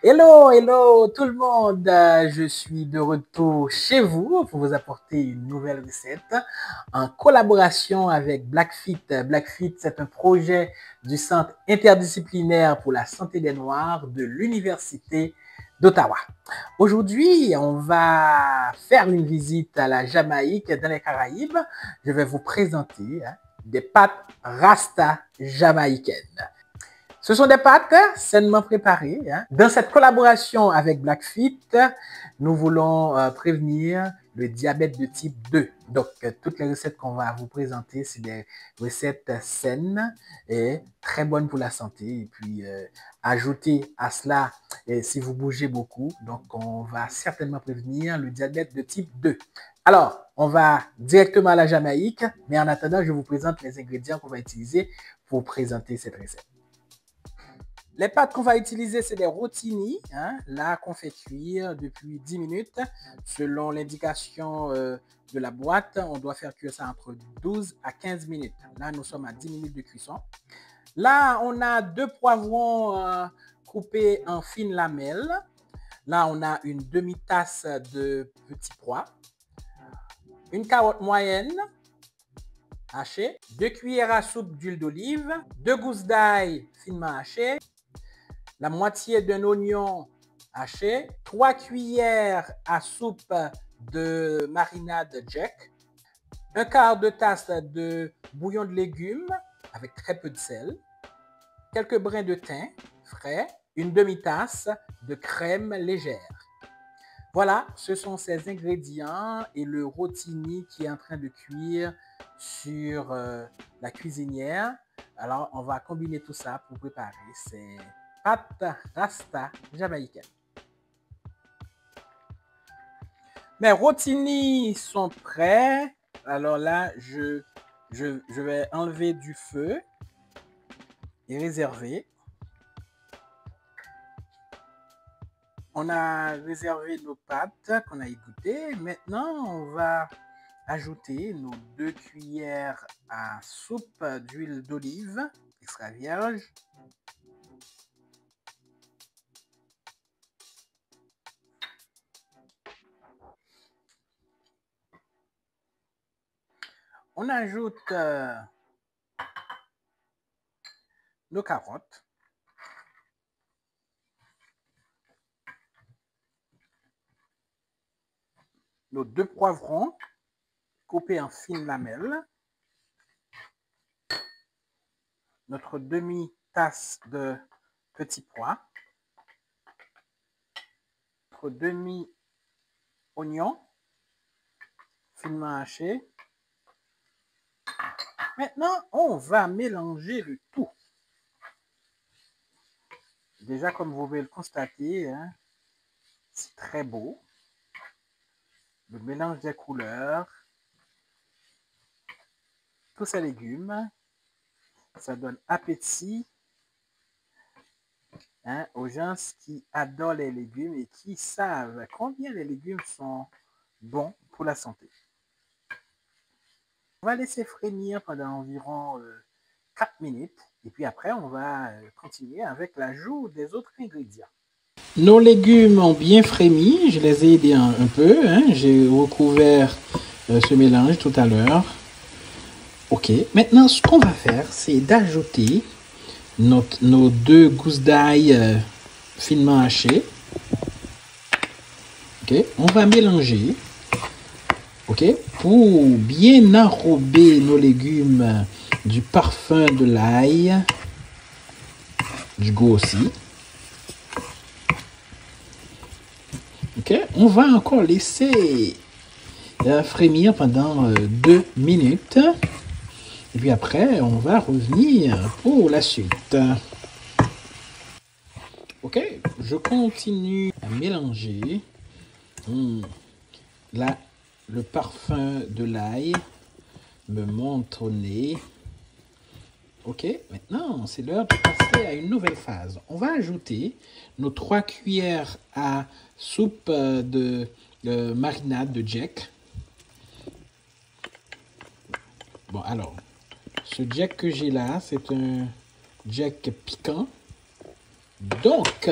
Hello, hello tout le monde, je suis de retour chez vous pour vous apporter une nouvelle recette en collaboration avec Blackfit. Blackfit, c'est un projet du Centre interdisciplinaire pour la santé des Noirs de l'Université d'Ottawa. Aujourd'hui, on va faire une visite à la Jamaïque dans les Caraïbes. Je vais vous présenter des pâtes Rasta jamaïcaines. Ce sont des pâtes sainement préparées. Dans cette collaboration avec Blackfit, nous voulons prévenir le diabète de type 2. Donc, toutes les recettes qu'on va vous présenter, c'est des recettes saines et très bonnes pour la santé. Et puis, ajouter à cela, si vous bougez beaucoup, donc on va certainement prévenir le diabète de type 2. Alors, on va directement à la Jamaïque, mais en attendant, je vous présente les ingrédients qu'on va utiliser pour présenter cette recette. Les pâtes qu'on va utiliser, c'est des rotini, là qu'on fait cuire depuis 10 minutes. Selon l'indication de la boîte, on doit faire cuire ça entre 12 à 15 minutes. Là, nous sommes à 10 minutes de cuisson. Là, on a 2 poivrons coupés en fines lamelles. Là, on a une demi-tasse de petits pois. Une carotte moyenne hachée. 2 cuillères à soupe d'huile d'olive. 2 gousses d'ail finement hachées. La moitié d'un oignon haché, 3 cuillères à soupe de marinade jack, un quart de tasse de bouillon de légumes avec très peu de sel, quelques brins de thym frais, une demi-tasse de crème légère. Voilà, ce sont ces ingrédients et le rotini qui est en train de cuire sur la cuisinière. Alors, on va combiner tout ça pour préparer ces pâtes Rasta jamaïcaines. Mes rotini sont prêts. Alors là, je vais enlever du feu et réserver. On a réservé nos pâtes qu'on a égouttées. Maintenant, on va ajouter nos 2 cuillères à soupe d'huile d'olive extra vierge. On ajoute nos carottes. Nos 2 poivrons coupés en fines lamelles. Notre demi-tasse de petits pois. Notre demi-oignon finement haché. Maintenant, on va mélanger le tout. Déjà, comme vous pouvez le constater, c'est très beau. Le mélange des couleurs, tous ces légumes, ça donne appétit aux gens qui adorent les légumes et qui savent combien les légumes sont bons pour la santé. On va laisser frémir pendant environ 4 minutes et puis après on va continuer avec l'ajout des autres ingrédients. Nos légumes ont bien frémi, je les ai aidés un peu, j'ai recouvert ce mélange tout à l'heure. Ok, maintenant ce qu'on va faire, c'est d'ajouter nos 2 gousses d'ail finement hachées. Ok, on va mélanger. Ok, pour bien enrober nos légumes du parfum de l'ail, du goût aussi. Ok, on va encore laisser frémir pendant 2 minutes. Et puis après, on va revenir pour la suite. Ok, je continue à mélanger. Là, le parfum de l'ail me monte au nez. Ok, maintenant, c'est l'heure de passer à une nouvelle phase. On va ajouter nos 3 cuillères à soupe de marinade de Jack. Bon, alors, ce Jack que j'ai là, c'est un Jack piquant. Donc,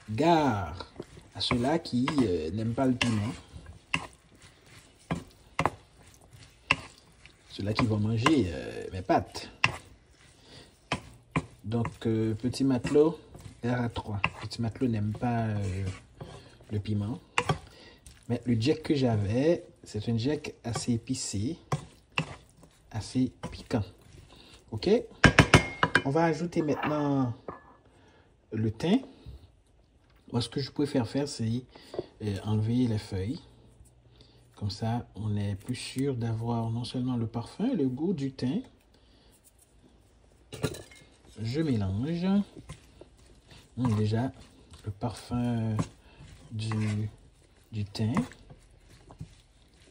gare à ceux-là qui n'aiment pas le piment. Ceux-là qui vont manger mes pâtes. Donc, petit matelot, gare à 3. Petit matelot n'aime pas le piment. Mais le Jack que j'avais, c'est un Jack assez épicé, assez piquant. Ok? On va ajouter maintenant le thym. Moi, ce que je préfère faire, c'est enlever les feuilles. Comme ça, on est plus sûr d'avoir non seulement le parfum et le goût du thym. Je mélange. Déjà, le parfum du thym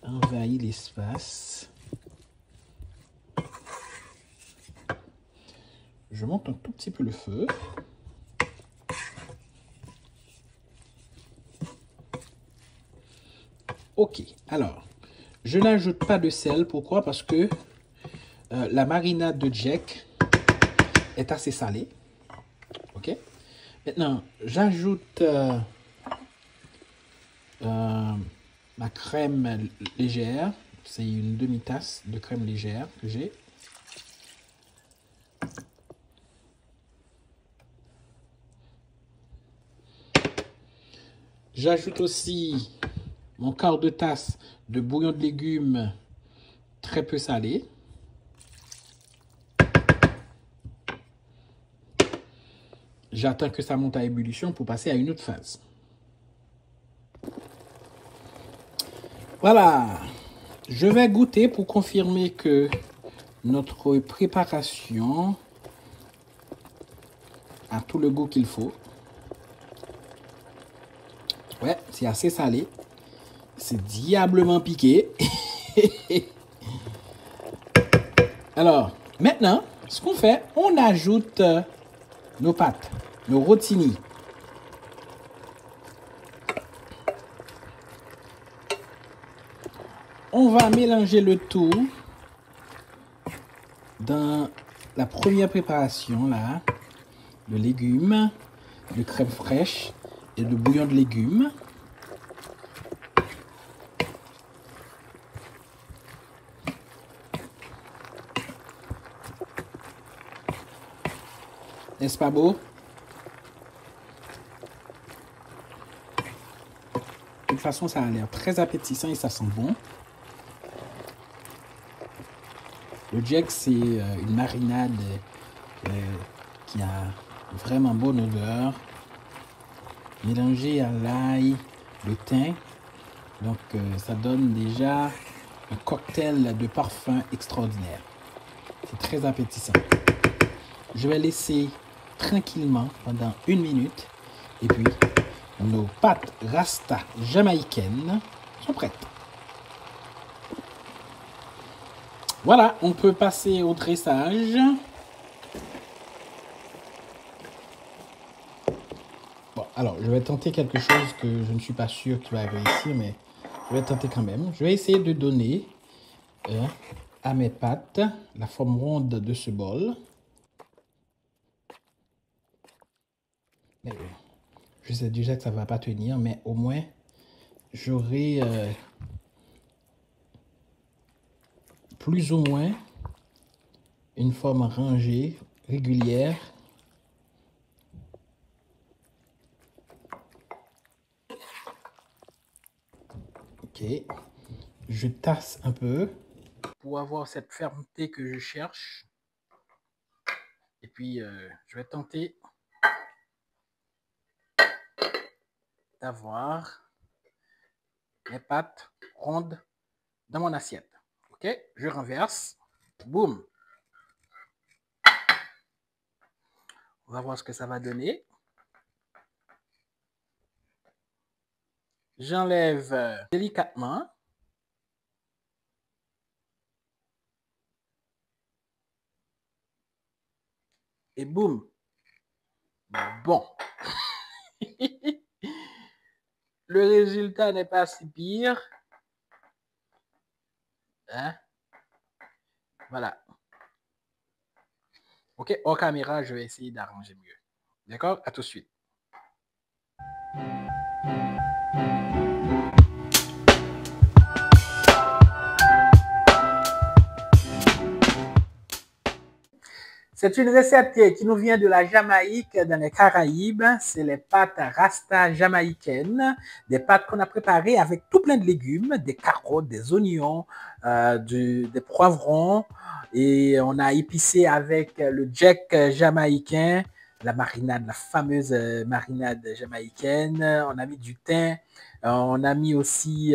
envahit l'espace. Je monte un tout petit peu le feu. Ok, alors, je n'ajoute pas de sel. Pourquoi? Parce que la marinade de Jack est assez salée. Ok. Maintenant, j'ajoute ma crème légère. C'est une demi-tasse de crème légère que j'ai. J'ajoute aussi mon quart de tasse de bouillon de légumes très peu salé. J'attends que ça monte à ébullition pour passer à une autre phase. Voilà. Je vais goûter pour confirmer que notre préparation a tout le goût qu'il faut. Ouais, c'est assez salé. C'est diablement piqué. Alors, maintenant, ce qu'on fait, on ajoute nos pâtes, nos rotini. On va mélanger le tout dans la première préparation, là, de légumes, de crème fraîche et de bouillon de légumes. N'est-ce pas beau? De toute façon, ça a l'air très appétissant et ça sent bon. Le Jack, c'est une marinade qui a vraiment bonne odeur. Mélangée à l'ail, le thym. Donc, ça donne déjà un cocktail de parfum extraordinaire. C'est très appétissant. Je vais laisser tranquillement pendant 1 minute. Et puis, nos pâtes rasta jamaïcaines sont prêtes. Voilà, on peut passer au dressage. Bon, alors, je vais tenter quelque chose que je ne suis pas sûr que tu vas réussir, mais je vais tenter quand même. Je vais essayer de donner à mes pâtes la forme ronde de ce bol. Je sais déjà que ça ne va pas tenir, mais au moins, j'aurai plus ou moins une forme rangée, régulière. Ok. Je tasse un peu pour avoir cette fermeté que je cherche. Et puis, je vais tenter d'avoir les pâtes rondes dans mon assiette. Ok, je renverse. Boum. On va voir ce que ça va donner. J'enlève délicatement. Et boum. Bon. Le résultat n'est pas si pire. Hein? Voilà. OK, hors caméra, je vais essayer d'arranger mieux. D'accord? À tout de suite. C'est une recette qui nous vient de la Jamaïque, dans les Caraïbes. C'est les pâtes rasta jamaïcaines, des pâtes qu'on a préparées avec tout plein de légumes, des carottes, des oignons, des poivrons. Et on a épicé avec le jack jamaïcain, la marinade, la fameuse marinade jamaïcaine. On a mis du thym, on a mis aussi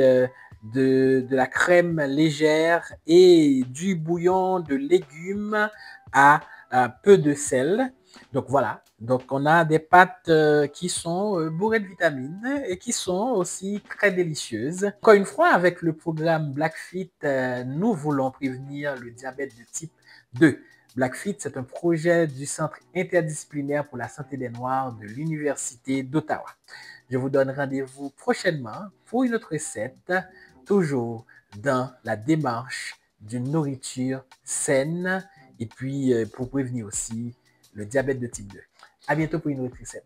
de la crème légère et du bouillon de légumes à peu de sel. Donc voilà, donc on a des pâtes qui sont bourrées de vitamines et qui sont aussi très délicieuses. Encore une fois, avec le programme BlackFit, nous voulons prévenir le diabète de type 2. BlackFit, c'est un projet du Centre interdisciplinaire pour la santé des Noirs de l'Université d'Ottawa. Je vous donne rendez-vous prochainement pour une autre recette, toujours dans la démarche d'une nourriture saine et puis pour prévenir aussi le diabète de type 2. À bientôt pour une autre recette.